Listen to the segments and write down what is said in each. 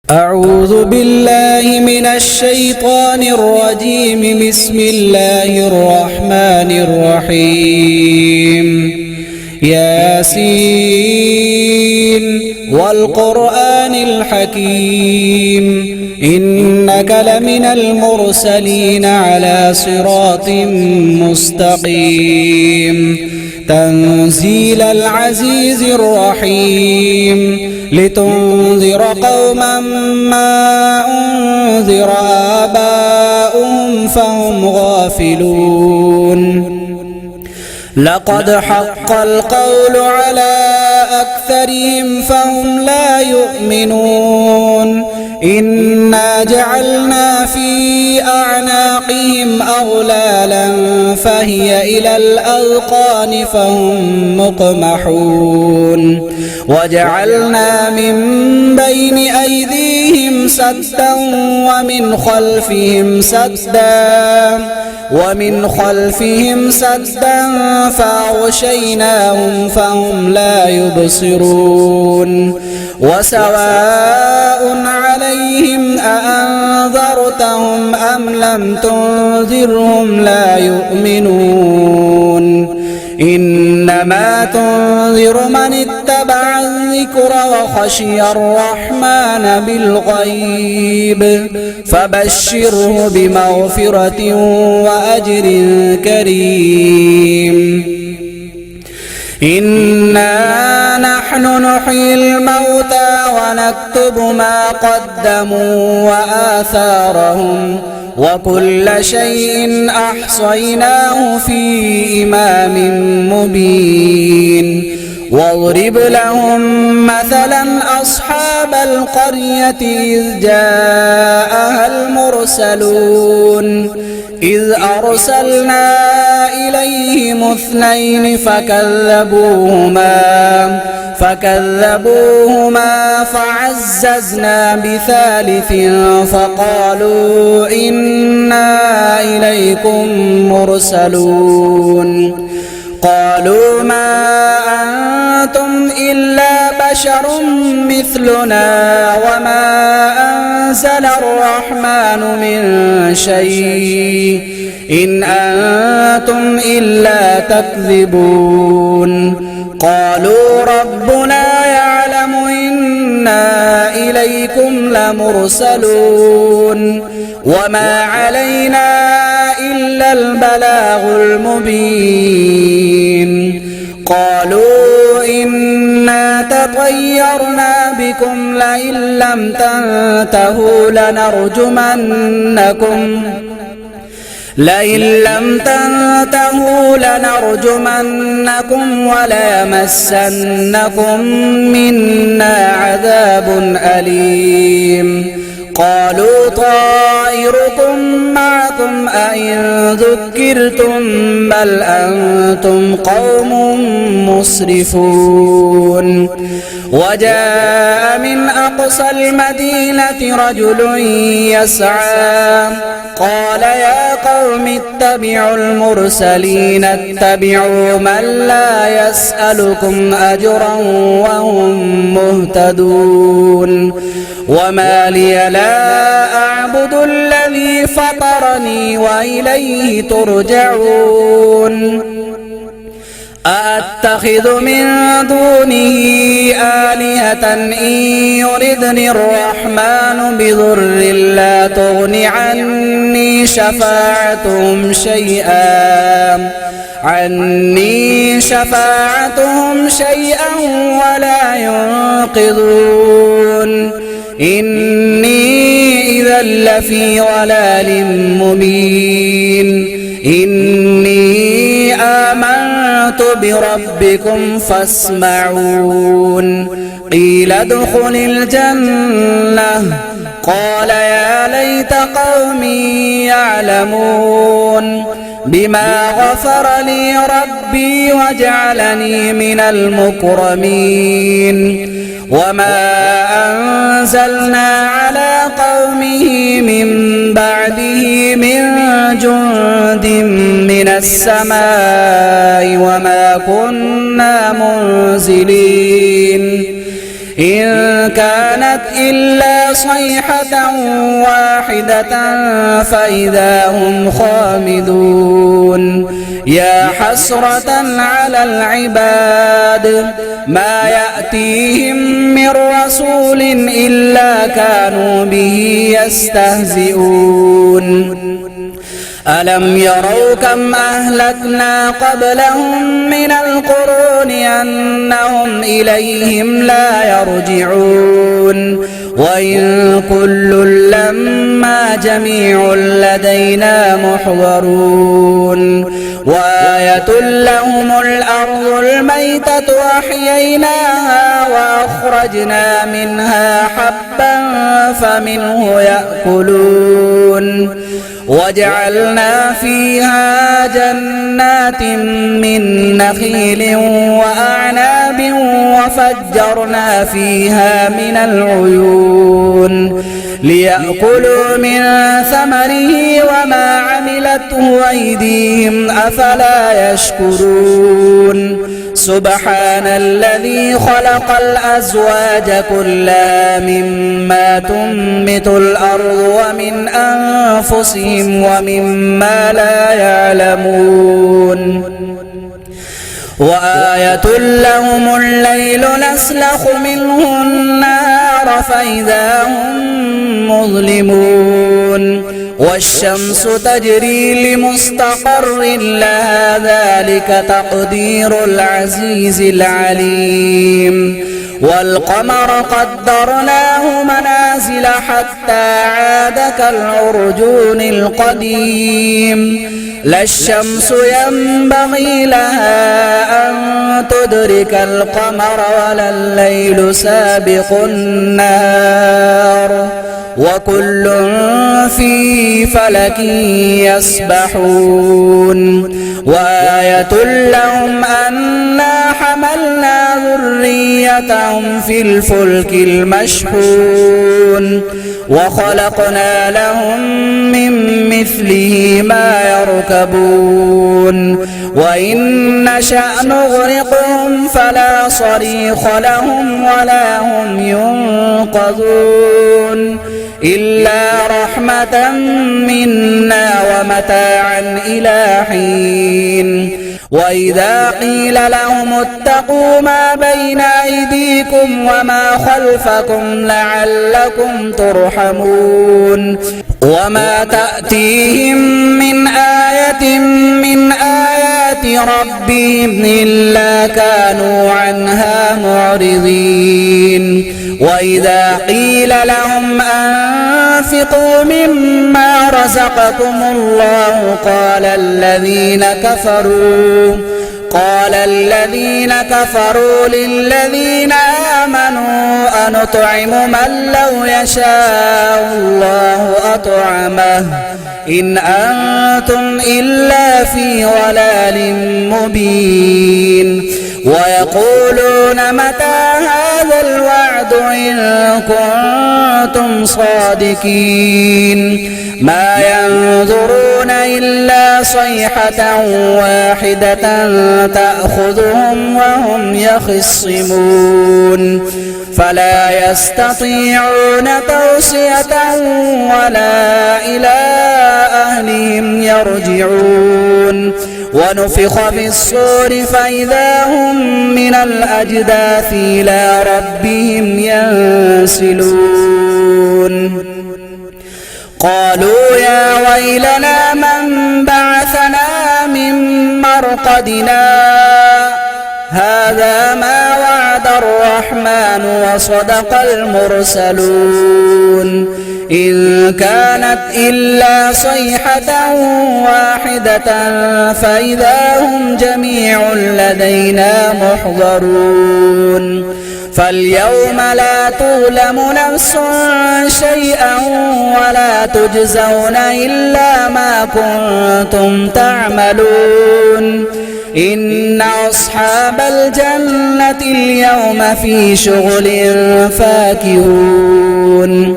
أعوذ بالله من الشيطان الرجيم. بسم الله الرحمن الرحيم. ياسين والقرآن الحكيم إنك لمن المرسلين على صراط مستقيم. تنزيل العزيز الرحيم لتنذر قوما ما أنذر آباؤهم فهم غافلون. لقد حق القول على أكثرهم فهم لا يؤمنون. إنا جعلنا في أعناقهم أغلالا فهي إلى الأذقان فهم مقمحون. وجعلنا من بين أيديهم سدا ومن خلفهم سدا فأغشيناهم فهم لا يبصرون. وسواء عليهم أأنذرتهم أم لم تنذرهم لا يؤمنون. إنما تنذر من اتبع الذكر وخشي الرحمن بالغيب فبشره بمغفرة وأجر كريم. إنا نحن نحيي الموتى ونكتب ما قدموا وآثارهم وكل شيء أحصيناه في إمام مبين. واضرب لهم مثلا أصحاب القرية إذ جاءها المرسلون إذ أرسلنا إليهم اثنين فكذبوهما فعززنا بثالث فقالوا إنا إليكم مرسلون. قالوا ما أنتم إلا بشر مثلنا وما أنزل الرحمن من شيء إن أنتم إلا تكذبون. قالوا ربنا يعلم إنا إليكم لمرسلون وما علينا إلا البلاغ المبين. قالوا إنا تطيرنا بكم لئن لم تنتهوا لنرجمنكم وليمسنكم منا عذاب أليم. قالوا طائركم معكم أئن ذكرتم بل أنتم قوم مسرفون. وجاء من أقصى المدينة رجل يسعى قال يا قوم اتبعوا المرسلين اتبعوا من لا يسألكم أجرا وهم مهتدون. وما لي لا أعبد الذي فطرني وإليه ترجعون. أأتخذ من دونه آلهة إن يردني الرحمن بضر لا تغن عني شفاعتهم شيئا ولا ينقذون. إني إذا لفي ضلال مبين. إني آمنت بربكم فاسمعون. قيل ادخل الجنة قال يا ليت قومي يعلمون بما غفر لي ربي وجعلني من المكرمين. وما أنزلنا على قومه من بعده من جند من السماء وما كنا منزلين. إن كانت إلا صيحة واحدة فإذا هم خامدون يا حسرة على العباد ما يأتيهم من رسول إلا كانوا به يستهزئون ألم يروا كم أهلكنا قبلهم من القرون أنهم إليهم لا يرجعون وإن كل لما جميع لدينا محضرون وآية لهم الأرض الميتة أحييناها وأخرجنا منها حبا فمنه يأكلون وجعلنا فيها جنات من نخيل وأعناب وفجرنا فيها من العيون ليأكلوا من ثمره وما عملته أيديهم أفلا يشكرون سبحان الذي خلق الأزواج كلها مما تنبت الأرض ومن أنفسهم ومما لا يعلمون وآية لهم الليل نسلخ منه النهار فإذا هم مظلمون والشمس تجري لمستقر لها ذلك تقدير العزيز العليم والقمر قدرناه منازل حتى عاد كالعرجون القديم لا الشمس ينبغي لها أن تدرك القمر ولا الليل سابق النهار وكل في فلك يسبحون وآية لهم أنا حملنا ذريتهم في الفلك المشحون وخلقنا لهم من مثله ما يركبون وإن نشأ نغرقهم فلا صريخ لهم ولا هم ينقذون إلا رحمة منا ومتاعا إلى حين وإذا قيل لهم اتقوا ما بين أيديكم وما خلفكم لعلكم ترحمون وما تأتيهم من آية من آيات ربهم إلا كانوا عنها معرضين وإذا قيل لهم أنفقوا مما رزقكم الله قال الذين كفروا للذين آمنوا أنطعم من لو يشاء الله أطعمه إن أنتم إلا في ضلال مبين ويقولون متى هذا الوعد إن كنتم صادقين ما ينظرون إلا صيحة واحدة تأخذهم وهم يخصمون فلا يستطيعون توصية ولا إلى أهلهم يرجعون ونفخ في الصور فإذا هم من الأجداث إلى ربهم ينسلون قالوا يا ويلنا من بعثنا من مرقدنا هذا ما وعد الرحمن وصدق المرسلون إن كانت إلا صيحة واحدة فإذا هم جميع لدينا محضرون فاليوم لا تظلم نفس شيئا ولا تجزون إلا ما كنتم تعملون إن أصحاب الجنة اليوم في شغل فاكهون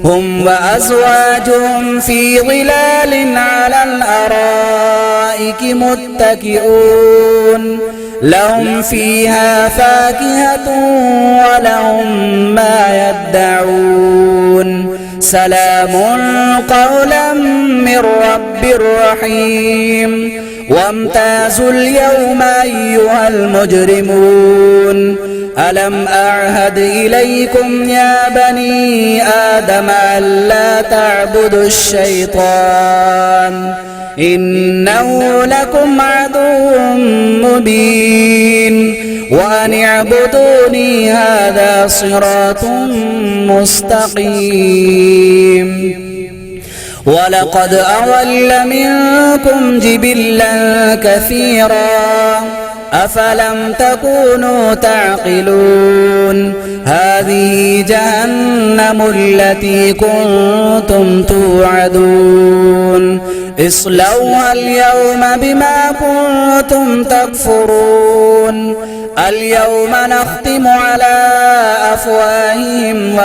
هم وأزواجهم في ظلال على الأرائك الأرائك متكئون لهم فيها فاكهة ولهم ما يدعون سلام قولا من رب رحيم وامتازوا اليوم أيها المجرمون ألم أعهد إليكم يا بني آدم ألا تعبدوا الشيطان إنه لكم عدو مبين وأن اعبدوني هذا صراط مستقيم ولقد أضل منكم جبلا كثيرا أفلم تكونوا تعقلون هذه جهنم التي كنتم توعدون اصلوها اليوم بما كنتم تكفرون اليوم نختم على أفواههم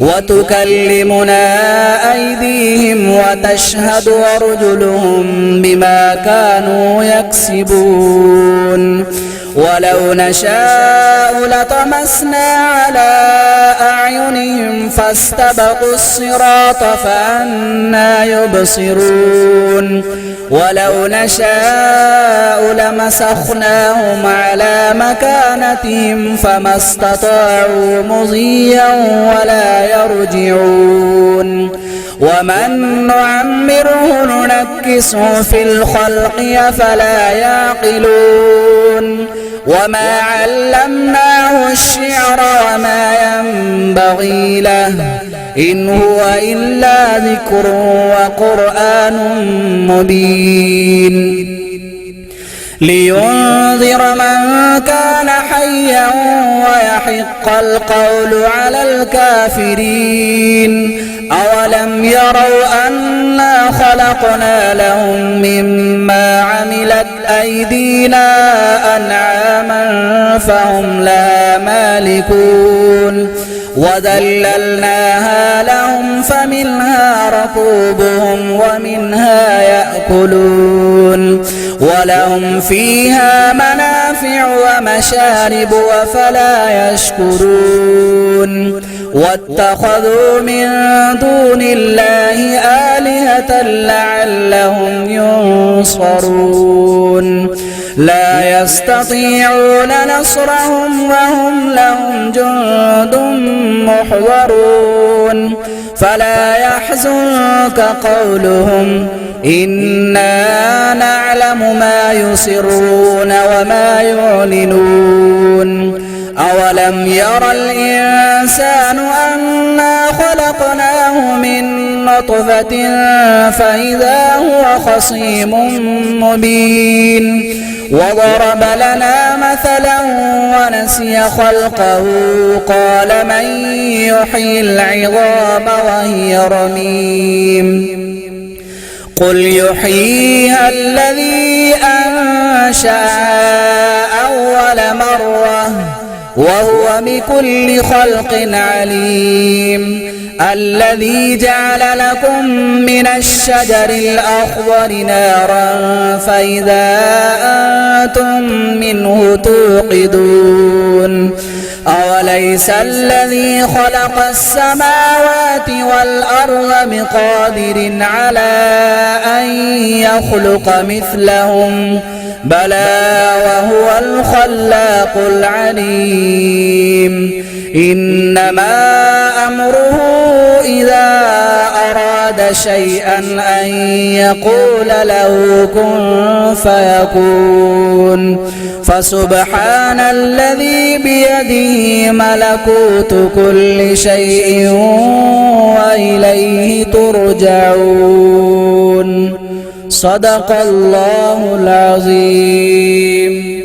وتكلمنا أيديهم وتشهد أرجلهم بما كانوا يكسبون ولو نشاء لطمسنا على أعينهم فاستبقوا الصراط فأنى يبصرون ولو نشاء لمسخناهم على مكانتهم فما استطاعوا مضيا ولا يرجعون ومن نعمره ننكسه في الخلق أفلا يعقلون وما علمناه الشعر وما ينبغي له إن هو إلا ذكر وقرآن مبين لينذر من كان حيا ويحق القول على الكافرين أولم يروا أنا خلقنا لهم مما عملت أيدينا أنعاما فهم لها مالكون وذللناها لهم فمنها ركوبهم ومنها يأكلون ولهم فيها منافع ومشارب وفلا يشكرون واتخذوا من دون الله آلهة لعلهم ينصرون لا يستطيعون نصرهم وهم لهم جند محضرون فلا يحزنك قولهم إنا نعلم ما يسرون وما يعلنون أولم ير الإنسان أنا خلقناه من نطفة فإذا هو خصيم مبين وضرب لنا مثلا ونسي خلقه قال من يحيي العظام وهي رميم قل يحييها الذي أنشأها أول مرة وهو بكل خلق عليم الذي جعل لكم من الشجر الأخضر نارا فإذا أنتم منه توقدون أوليس الذي خلق السماوات والأرض بقادر على أن يخلق مثلهم بلى وهو الخلاق العليم إنما أمره إذا أراد شيئا أن يقول له كن فيكون فسبحان الذي بيده ملكوت كل شيء وإليه ترجعون صدق الله العظيم.